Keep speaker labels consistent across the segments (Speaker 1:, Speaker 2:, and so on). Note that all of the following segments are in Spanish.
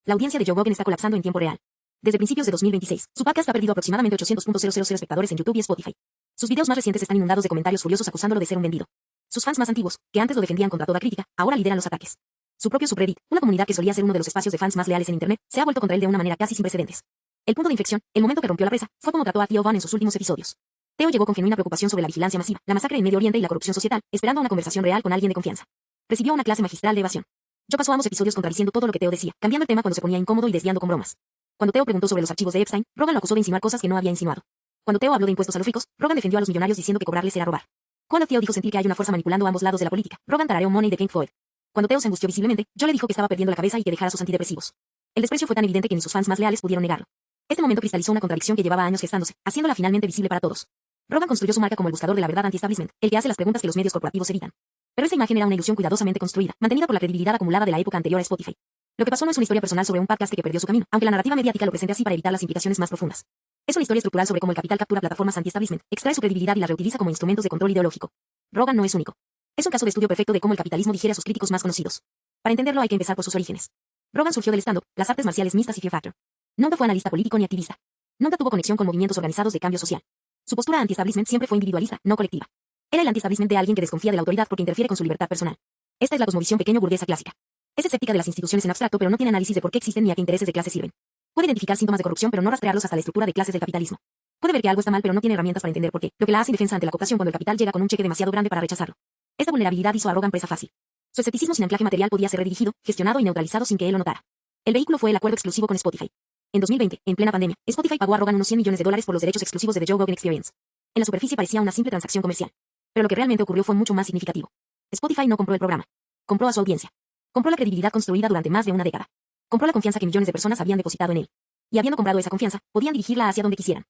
Speaker 1: La audiencia de Joe Rogan está colapsando en tiempo real. Desde principios de 2026, su podcast ha perdido aproximadamente 800.000 espectadores en YouTube y Spotify. Sus videos más recientes están inundados de comentarios furiosos acusándolo de ser un vendido. Sus fans más antiguos, que antes lo defendían contra toda crítica, ahora lideran los ataques. Su propio subreddit, una comunidad que solía ser uno de los espacios de fans más leales en Internet, se ha vuelto contra él de una manera casi sin precedentes. El punto de inflexión, el momento que rompió la presa, fue como trató a Theo Von en sus últimos episodios. Theo llegó con genuina preocupación sobre la vigilancia masiva, la masacre en Medio Oriente y la corrupción societal, esperando una conversación real con alguien de confianza. Recibió una clase magistral de evasión. Yo pasó ambos episodios contradiciendo todo lo que Theo decía, cambiando el tema cuando se ponía incómodo y desviando con bromas. Cuando Theo preguntó sobre los archivos de Epstein, Rogan lo acusó de insinuar cosas que no había insinuado. Cuando Theo habló de impuestos a los ricos, Rogan defendió a los millonarios diciendo que cobrarles era robar. Cuando Theo dijo sentir que hay una fuerza manipulando ambos lados de la política, Rogan tarareó Money de Pink Floyd. Cuando Theo se angustió visiblemente, yo le dijo que estaba perdiendo la cabeza y que dejara sus antidepresivos. El desprecio fue tan evidente que ni sus fans más leales pudieron negarlo. Este momento cristalizó una contradicción que llevaba años gestándose, haciéndola finalmente visible para todos. Rogan construyó su marca como el buscador de la verdad anti-establishment, el que hace las preguntas que los medios corporativos evitan. Pero esa imagen era una ilusión cuidadosamente construida, mantenida por la credibilidad acumulada de la época anterior a Spotify. Lo que pasó no es una historia personal sobre un podcast que perdió su camino, aunque la narrativa mediática lo presente así para evitar las implicaciones más profundas. Es una historia estructural sobre cómo el capital captura plataformas anti-establishment, extrae su credibilidad y la reutiliza como instrumentos de control ideológico. Rogan no es único. Es un caso de estudio perfecto de cómo el capitalismo digiere a sus críticos más conocidos. Para entenderlo hay que empezar por sus orígenes. Rogan surgió del stand-up, las artes marciales mixtas y Fear Factor. Nunca fue analista político ni activista. Nunca tuvo conexión con movimientos organizados de cambio social. Su postura anti-establishment siempre fue individualista, no colectiva. Era el anti-establishment de alguien que desconfía de la autoridad porque interfiere con su libertad personal. Esta es la cosmovisión pequeño burguesa clásica. Es escéptica de las instituciones en abstracto, pero no tiene análisis de por qué existen ni a qué intereses de clase sirven. Puede identificar síntomas de corrupción, pero no rastrearlos hasta la estructura de clases del capitalismo. Puede ver que algo está mal, pero no tiene herramientas para entender por qué, lo que la hace indefensa ante la cooptación cuando el capital llega con un cheque demasiado grande para rechazarlo. Esta vulnerabilidad hizo a Rogan presa fácil. Su escepticismo sin anclaje material podía ser redirigido, gestionado y neutralizado sin que él lo notara. El vehículo fue el acuerdo exclusivo con Spotify. En 2020, en plena pandemia, Spotify pagó a Rogan unos $100 millones por los derechos exclusivos de The Joe Rogan Experience. En la superficie parecía una simple transacción comercial. Pero lo que realmente ocurrió fue mucho más significativo. Spotify no compró el programa. Compró a su audiencia. Compró la credibilidad construida durante más de una década. Compró la confianza que millones de personas habían depositado en él. Y habiendo comprado esa confianza, podían dirigirla hacia donde quisieran.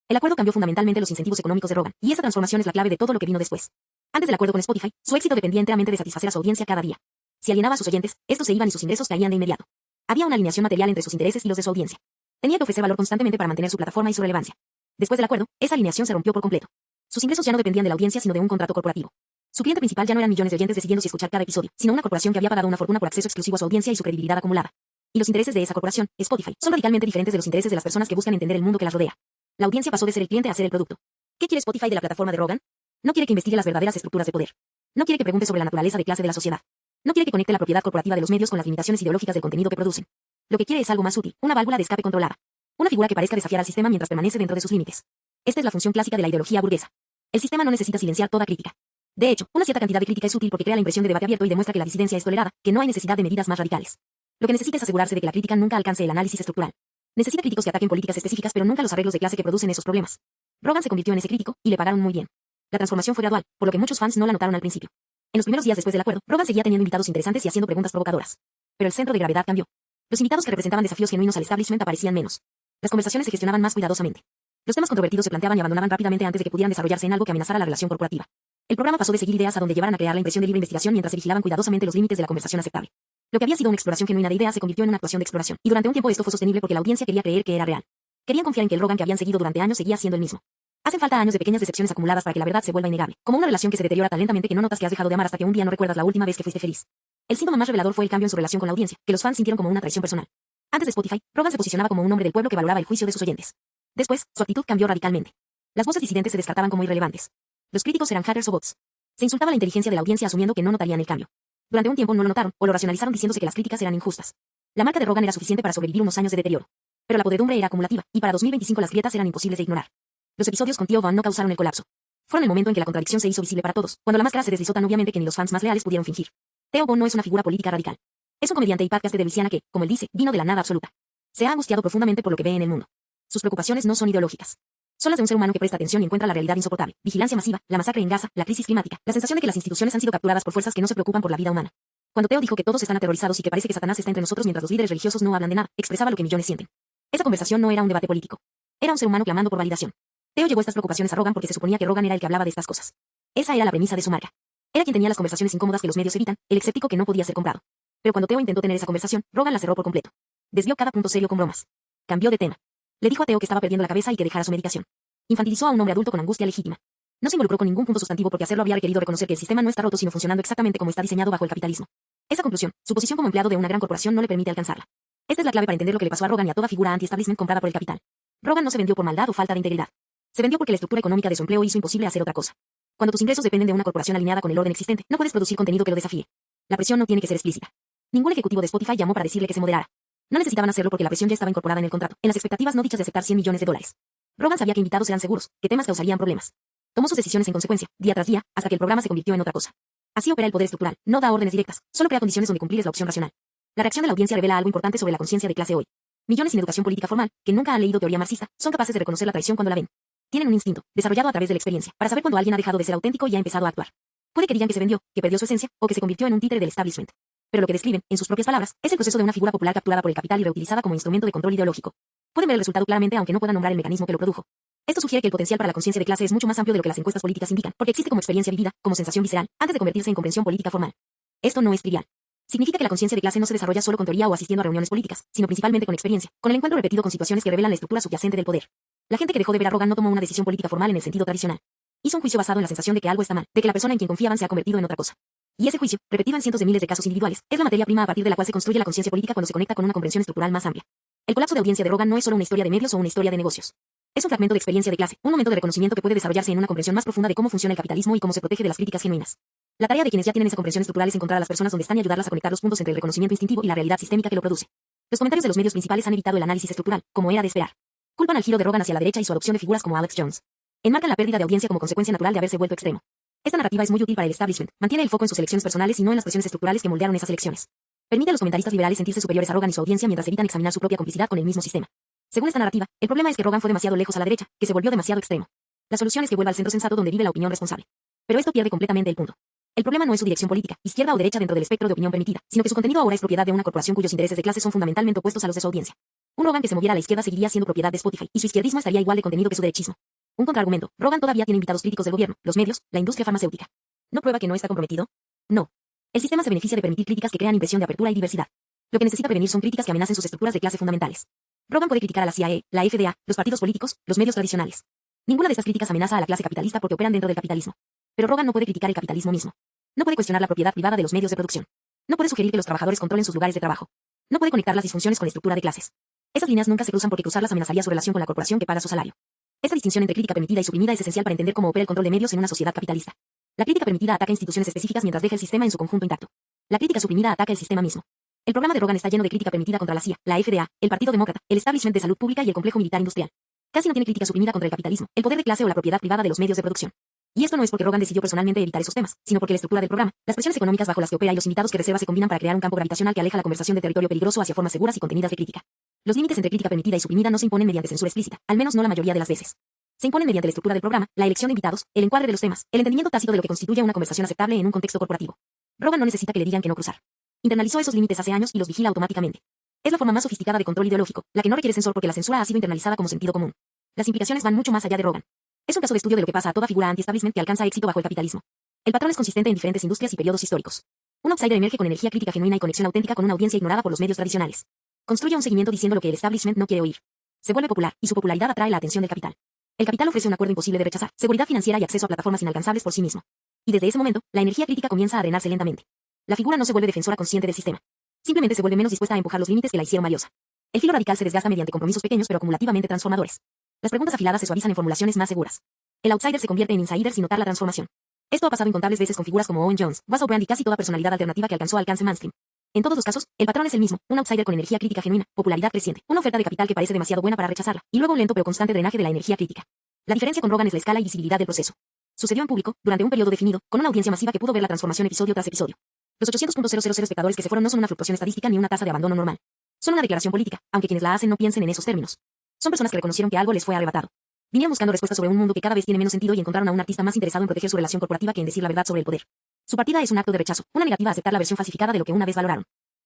Speaker 1: El acuerdo cambió fundamentalmente los incentivos económicos de Rogan, y esa transformación es la clave de todo lo que vino después. Antes del acuerdo con Spotify, su éxito dependía enteramente de satisfacer a su audiencia cada día. Si alienaba a sus oyentes, estos se iban y sus ingresos caían de inmediato. Había una alineación material entre sus intereses y los de su audiencia. Tenía que ofrecer valor constantemente para mantener su plataforma y su relevancia. Después del acuerdo, esa alineación se rompió por completo. Sus ingresos ya no dependían de la audiencia sino de un contrato corporativo. Su cliente principal ya no eran millones de oyentes decidiendo si escuchar cada episodio, sino una corporación que había pagado una fortuna por acceso exclusivo a su audiencia y su credibilidad acumulada. Y los intereses de esa corporación, Spotify, son radicalmente diferentes de los intereses de las personas que buscan entender el mundo que las rodea. La audiencia pasó de ser el cliente a ser el producto. ¿Qué quiere Spotify de la plataforma de Rogan? No quiere que investigue las verdaderas estructuras de poder. No quiere que pregunte sobre la naturaleza de clase de la sociedad. No quiere que conecte la propiedad corporativa de los medios con las limitaciones ideológicas del contenido que producen. Lo que quiere es algo más útil, una válvula de escape controlada. Una figura que parezca desafiar al sistema mientras permanece dentro de sus límites. Esta es la función clásica de la ideología burguesa. El sistema no necesita silenciar toda crítica. De hecho, una cierta cantidad de crítica es útil porque crea la impresión de debate abierto y demuestra que la disidencia es tolerada, que no hay necesidad de medidas más radicales. Lo que necesita es asegurarse de que la crítica nunca alcance el análisis estructural. Necesita críticos que ataquen políticas específicas pero nunca los arreglos de clase que producen esos problemas. Rogan se convirtió en ese crítico, y le pagaron muy bien. La transformación fue gradual, por lo que muchos fans no la notaron al principio. En los primeros días después del acuerdo, Rogan seguía teniendo invitados interesantes y haciendo preguntas provocadoras. Pero el centro de gravedad cambió. Los invitados que representaban desafíos genuinos al establishment aparecían menos. Las conversaciones se gestionaban más cuidadosamente. Los temas controvertidos se planteaban y abandonaban rápidamente antes de que pudieran desarrollarse en algo que amenazara la relación corporativa. El programa pasó de seguir ideas a donde llevaran a crear la impresión de libre investigación mientras se vigilaban cuidadosamente los límites de la conversación aceptable. Lo que había sido una exploración genuina de ideas se convirtió en una actuación de exploración, y durante un tiempo esto fue sostenible porque la audiencia quería creer que era real. Querían confiar en que el Rogan que habían seguido durante años seguía siendo el mismo. Hacen falta años de pequeñas decepciones acumuladas para que la verdad se vuelva innegable, como una relación que se deteriora tan lentamente que no notas que has dejado de amar hasta que un día no recuerdas la última vez que fuiste feliz. El síntoma más revelador fue el cambio en su relación con la audiencia, que los fans sintieron como una traición personal. Antes de Spotify, Rogan se posicionaba como un hombre del pueblo que valoraba el juicio de sus oyentes. Después, su actitud cambió radicalmente. Las voces disidentes se descartaban como irrelevantes. Los críticos eran hackers o bots. Se insultaba la inteligencia de la audiencia asumiendo que no notarían el cambio. Durante un tiempo no lo notaron, o lo racionalizaron diciéndose que las críticas eran injustas. La marca de Rogan era suficiente para sobrevivir unos años de deterioro. Pero la podredumbre era acumulativa, y para 2025 las grietas eran imposibles de ignorar. Los episodios con Theo Von no causaron el colapso. Fueron el momento en que la contradicción se hizo visible para todos, cuando la máscara se deslizó tan obviamente que ni los fans más leales pudieron fingir. Theo Von no es una figura política radical. Es un comediante y podcaster de Luisiana que, como él dice, vino de la nada absoluta. Se ha angustiado profundamente por lo que ve en el mundo. Sus preocupaciones no son ideológicas. Son las de un ser humano que presta atención y encuentra la realidad insoportable, vigilancia masiva, la masacre en Gaza, la crisis climática, la sensación de que las instituciones han sido capturadas por fuerzas que no se preocupan por la vida humana. Cuando Theo dijo que todos están aterrorizados y que parece que Satanás está entre nosotros mientras los líderes religiosos no hablan de nada, expresaba lo que millones sienten. Esa conversación no era un debate político. Era un ser humano clamando por validación. Theo llevó estas preocupaciones a Rogan porque se suponía que Rogan era el que hablaba de estas cosas. Esa era la premisa de su marca. Era quien tenía las conversaciones incómodas que los medios evitan, el escéptico que no podía ser comprado. Pero cuando Theo intentó tener esa conversación, Rogan la cerró por completo. Desvió cada punto serio con bromas. Cambió de tema. Le dijo a Theo que estaba perdiendo la cabeza y que dejara su medicación. Infantilizó a un hombre adulto con angustia legítima. No se involucró con ningún punto sustantivo porque hacerlo había requerido reconocer que el sistema no está roto sino funcionando exactamente como está diseñado bajo el capitalismo. Esa conclusión, su posición como empleado de una gran corporación no le permite alcanzarla. Esta es la clave para entender lo que le pasó a Rogan y a toda figura anti-establishment comprada por el capital. Rogan no se vendió por maldad o falta de integridad. Se vendió porque la estructura económica de su empleo hizo imposible hacer otra cosa. Cuando tus ingresos dependen de una corporación alineada con el orden existente, no puedes producir contenido que lo desafíe. La presión no tiene que ser explícita. Ningún ejecutivo de Spotify llamó para decirle que se moderara. No necesitaban hacerlo porque la presión ya estaba incorporada en el contrato, en las expectativas no dichas de aceptar $100 millones. Rogan sabía que invitados eran seguros, que temas causarían problemas. Tomó sus decisiones en consecuencia, día tras día, hasta que el programa se convirtió en otra cosa. Así opera el poder estructural, no da órdenes directas, solo crea condiciones donde cumplir es la opción racional. La reacción de la audiencia revela algo importante sobre la conciencia de clase hoy. Millones sin educación política formal, que nunca han leído teoría marxista, son capaces de reconocer la traición cuando la ven. Tienen un instinto, desarrollado a través de la experiencia, para saber cuando alguien ha dejado de ser auténtico y ha empezado a actuar. Puede que digan que se vendió, que perdió su esencia, o que se convirtió en un títere del establishment. Pero lo que describen, en sus propias palabras, es el proceso de una figura popular capturada por el capital y reutilizada como instrumento de control ideológico. Pueden ver el resultado claramente aunque no puedan nombrar el mecanismo que lo produjo. Esto sugiere que el potencial para la conciencia de clase es mucho más amplio de lo que las encuestas políticas indican, porque existe como experiencia vivida, como sensación visceral, antes de convertirse en comprensión política formal. Esto no es trivial. Significa que la conciencia de clase no se desarrolla solo con teoría o asistiendo a reuniones políticas, sino principalmente con experiencia, con el encuentro repetido con situaciones que revelan la estructura subyacente del poder. La gente que dejó de ver a Rogan no tomó una decisión política formal en el sentido tradicional. Hizo un juicio basado en la sensación de que algo está mal, de que la persona en quien confiaban se ha convertido en otra cosa. Y ese juicio, repetido en cientos de miles de casos individuales, es la materia prima a partir de la cual se construye la conciencia política cuando se conecta con una comprensión estructural más amplia. El colapso de audiencia de Rogan no es solo una historia de medios o una historia de negocios. Es un fragmento de experiencia de clase, un momento de reconocimiento que puede desarrollarse en una comprensión más profunda de cómo funciona el capitalismo y cómo se protege de las críticas genuinas. La tarea de quienes ya tienen esa comprensión estructural es encontrar a las personas donde están y ayudarlas a conectar los puntos entre el reconocimiento instintivo y la realidad sistémica que lo produce. Los comentarios de los medios principales han evitado el análisis estructural, como era de esperar. Culpan al giro de Rogan hacia la derecha y su adopción de figuras como Alex Jones. Enmarcan la pérdida de audiencia como consecuencia natural de haberse vuelto extremo. Esta narrativa es muy útil para el establishment, mantiene el foco en sus elecciones personales y no en las presiones estructurales que moldearon esas elecciones. Permite a los comentaristas liberales sentirse superiores a Rogan y su audiencia mientras evitan examinar su propia complicidad con el mismo sistema. Según esta narrativa, el problema es que Rogan fue demasiado lejos a la derecha, que se volvió demasiado extremo. La solución es que vuelva al centro sensato donde vive la opinión responsable. Pero esto pierde completamente el punto. El problema no es su dirección política, izquierda o derecha dentro del espectro de opinión permitida, sino que su contenido ahora es propiedad de una corporación cuyos intereses de clase son fundamentalmente opuestos a los de su audiencia. Un Rogan que se moviera a la izquierda seguiría siendo propiedad de Spotify, y su izquierdismo estaría igual de contenido que su derechismo. Un contraargumento, Rogan todavía tiene invitados críticos del gobierno, los medios, la industria farmacéutica. ¿No prueba que no está comprometido? No. El sistema se beneficia de permitir críticas que crean impresión de apertura y diversidad. Lo que necesita prevenir son críticas que amenacen sus estructuras de clase fundamentales. Rogan puede criticar a la CIA, la FDA, los partidos políticos, los medios tradicionales. Ninguna de estas críticas amenaza a la clase capitalista porque operan dentro del capitalismo. Pero Rogan no puede criticar el capitalismo mismo. No puede cuestionar la propiedad privada de los medios de producción. No puede sugerir que los trabajadores controlen sus lugares de trabajo. No puede conectar las disfunciones con la estructura de clases. Esas líneas nunca se cruzan porque cruzarlas amenazaría su relación con la corporación que paga su salario. Esta distinción entre crítica permitida y suprimida es esencial para entender cómo opera el control de medios en una sociedad capitalista. La crítica permitida ataca instituciones específicas mientras deja el sistema en su conjunto intacto. La crítica suprimida ataca el sistema mismo. El programa de Rogan está lleno de crítica permitida contra la CIA, la FDA, el Partido Demócrata, el establishment de salud pública y el complejo militar industrial. Casi no tiene crítica suprimida contra el capitalismo, el poder de clase o la propiedad privada de los medios de producción. Y esto no es porque Rogan decidió personalmente evitar esos temas, sino porque la estructura del programa, las presiones económicas bajo las que opera y los invitados que reserva se combinan para crear un campo gravitacional que aleja la conversación de territorio peligroso hacia formas seguras y contenidas de crítica. Los límites entre crítica permitida y suprimida no se imponen mediante censura explícita, al menos no la mayoría de las veces. Se imponen mediante la estructura del programa, la elección de invitados, el encuadre de los temas, el entendimiento tácito de lo que constituye una conversación aceptable en un contexto corporativo. Rogan no necesita que le digan que no cruzar. Internalizó esos límites hace años y los vigila automáticamente. Es la forma más sofisticada de control ideológico, la que no requiere censor porque la censura ha sido internalizada como sentido común. Las implicaciones van mucho más allá de Rogan. Es un caso de estudio de lo que pasa a toda figura anti-establishment que alcanza éxito bajo el capitalismo. El patrón es consistente en diferentes industrias y periodos históricos. Un outsider emerge con energía crítica genuina y conexión auténtica con una audiencia ignorada por los medios tradicionales. Construye un seguimiento diciendo lo que el establishment no quiere oír. Se vuelve popular, y su popularidad atrae la atención del capital. El capital ofrece un acuerdo imposible de rechazar, seguridad financiera y acceso a plataformas inalcanzables por sí mismo. Y desde ese momento, la energía crítica comienza a drenarse lentamente. La figura no se vuelve defensora consciente del sistema. Simplemente se vuelve menos dispuesta a empujar los límites que la hicieron valiosa. El filo radical se desgasta mediante compromisos pequeños pero acumulativamente transformadores. Las preguntas afiladas se suavizan en formulaciones más seguras. El outsider se convierte en insider sin notar la transformación. Esto ha pasado incontables veces con figuras como Owen Jones, Russell Brand y casi toda personalidad alternativa que alcanzó alcance mainstream. En todos los casos, el patrón es el mismo, un outsider con energía crítica genuina, popularidad creciente, una oferta de capital que parece demasiado buena para rechazarla, y luego un lento pero constante drenaje de la energía crítica. La diferencia con Rogan es la escala y visibilidad del proceso. Sucedió en público, durante un periodo definido, con una audiencia masiva que pudo ver la transformación episodio tras episodio. Los 800.000 espectadores que se fueron no son una fluctuación estadística ni una tasa de abandono normal. Son una declaración política, aunque quienes la hacen no piensen en esos términos. Son personas que reconocieron que algo les fue arrebatado. Vinieron buscando respuestas sobre un mundo que cada vez tiene menos sentido y encontraron a un artista más interesado en proteger su relación corporativa que en decir la verdad sobre el poder. Su partida es un acto de rechazo, una negativa a aceptar la versión falsificada de lo que una vez valoraron.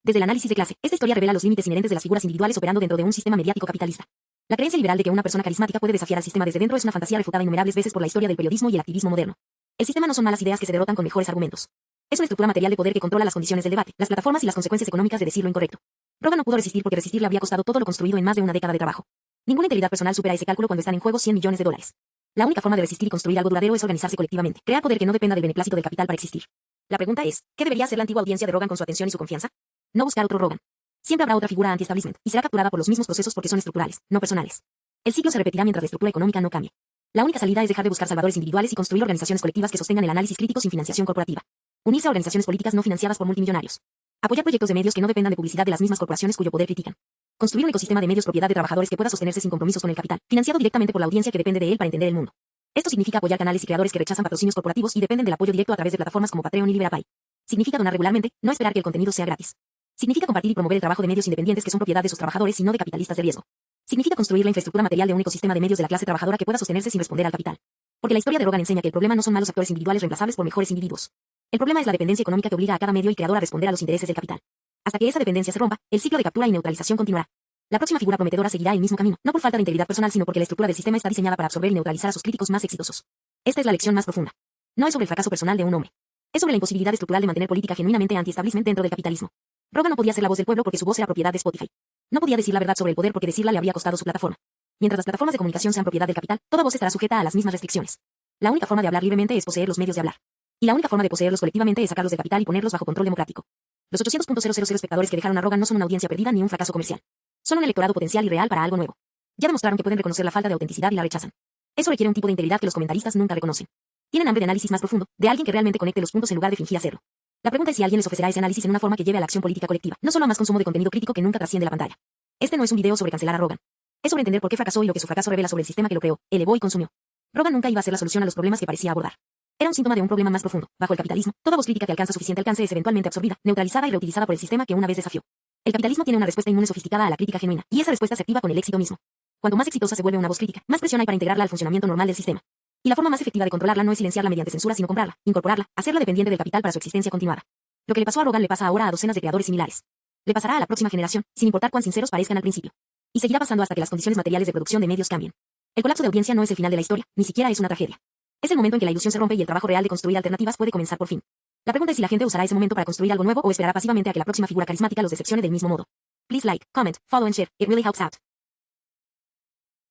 Speaker 1: Desde el análisis de clase, esta historia revela los límites inherentes de las figuras individuales operando dentro de un sistema mediático capitalista. La creencia liberal de que una persona carismática puede desafiar al sistema desde dentro es una fantasía refutada innumerables veces por la historia del periodismo y el activismo moderno. El sistema no son malas ideas que se derrotan con mejores argumentos. Es una estructura material de poder que controla las condiciones del debate, las plataformas y las consecuencias económicas de decir lo incorrecto. Rogan no pudo resistir porque resistir le había costado todo lo construido en más de una década de trabajo. Ninguna integridad personal supera ese cálculo cuando están en juego $100 millones. La única forma de resistir y construir algo duradero es organizarse colectivamente, crear poder que no dependa del beneplácito del capital para existir. La pregunta es, ¿qué debería hacer la antigua audiencia de Rogan con su atención y su confianza? No buscar otro Rogan. Siempre habrá otra figura anti-establishment, y será capturada por los mismos procesos porque son estructurales, no personales. El ciclo se repetirá mientras la estructura económica no cambie. La única salida es dejar de buscar salvadores individuales y construir organizaciones colectivas que sostengan el análisis crítico sin financiación corporativa. Unirse a organizaciones políticas no financiadas por multimillonarios. Apoyar proyectos de medios que no dependan de publicidad de las mismas corporaciones cuyo poder critican. Construir un ecosistema de medios propiedad de trabajadores que pueda sostenerse sin compromisos con el capital, financiado directamente por la audiencia que depende de él para entender el mundo. Esto significa apoyar canales y creadores que rechazan patrocinios corporativos y dependen del apoyo directo a través de plataformas como Patreon y Liberapay. Significa donar regularmente, no esperar que el contenido sea gratis. Significa compartir y promover el trabajo de medios independientes que son propiedad de sus trabajadores y no de capitalistas de riesgo. Significa construir la infraestructura material de un ecosistema de medios de la clase trabajadora que pueda sostenerse sin responder al capital. Porque la historia de Rogan enseña que el problema no son malos actores individuales reemplazables por mejores individuos. El problema es la dependencia económica que obliga a cada medio y creador a responder a los intereses del capital. Hasta que esa dependencia se rompa, el ciclo de captura y neutralización continuará. La próxima figura prometedora seguirá el mismo camino, no por falta de integridad personal, sino porque la estructura del sistema está diseñada para absorber y neutralizar a sus críticos más exitosos. Esta es la lección más profunda. No es sobre el fracaso personal de un hombre. Es sobre la imposibilidad estructural de mantener política genuinamente anti-establishment dentro del capitalismo. Rogan no podía ser la voz del pueblo porque su voz era propiedad de Spotify. No podía decir la verdad sobre el poder porque decirla le habría costado su plataforma. Mientras las plataformas de comunicación sean propiedad del capital, toda voz estará sujeta a las mismas restricciones. La única forma de hablar libremente es poseer los medios de hablar. Y la única forma de poseerlos colectivamente es sacarlos del capital y ponerlos bajo control democrático. Los 800.000 espectadores que dejaron a Rogan no son una audiencia perdida ni un fracaso comercial. Son un electorado potencial y real para algo nuevo. Ya demostraron que pueden reconocer la falta de autenticidad y la rechazan. Eso requiere un tipo de integridad que los comentaristas nunca reconocen. Tienen hambre de análisis más profundo, de alguien que realmente conecte los puntos en lugar de fingir hacerlo. La pregunta es si alguien les ofrecerá ese análisis en una forma que lleve a la acción política colectiva, no solo a más consumo de contenido crítico que nunca trasciende la pantalla. Este no es un video sobre cancelar a Rogan. Es sobre entender por qué fracasó y lo que su fracaso revela sobre el sistema que lo creó, elevó y consumió. Rogan nunca iba a ser la solución a los problemas que parecía abordar. Era un síntoma de un problema más profundo. Bajo el capitalismo, toda voz crítica que alcanza suficiente alcance es eventualmente absorbida, neutralizada y reutilizada por el sistema que una vez desafió. El capitalismo tiene una respuesta inmune sofisticada a la crítica genuina, y esa respuesta se activa con el éxito mismo. Cuanto más exitosa se vuelve una voz crítica, más presión hay para integrarla al funcionamiento normal del sistema. Y la forma más efectiva de controlarla no es silenciarla mediante censura, sino comprarla, incorporarla, hacerla dependiente del capital para su existencia continuada. Lo que le pasó a Rogan le pasa ahora a docenas de creadores similares. Le pasará a la próxima generación, sin importar cuán sinceros parezcan al principio. Y seguirá pasando hasta que las condiciones materiales de producción de medios cambien. El colapso de audiencia no es el final de la historia, ni siquiera es una tragedia. Es el momento en que la ilusión se rompe y el trabajo real de construir alternativas puede comenzar por fin. La pregunta es si la gente usará ese momento para construir algo nuevo o esperará pasivamente a que la próxima figura carismática los decepcione del mismo modo. Please like, comment, follow and share. It really helps out.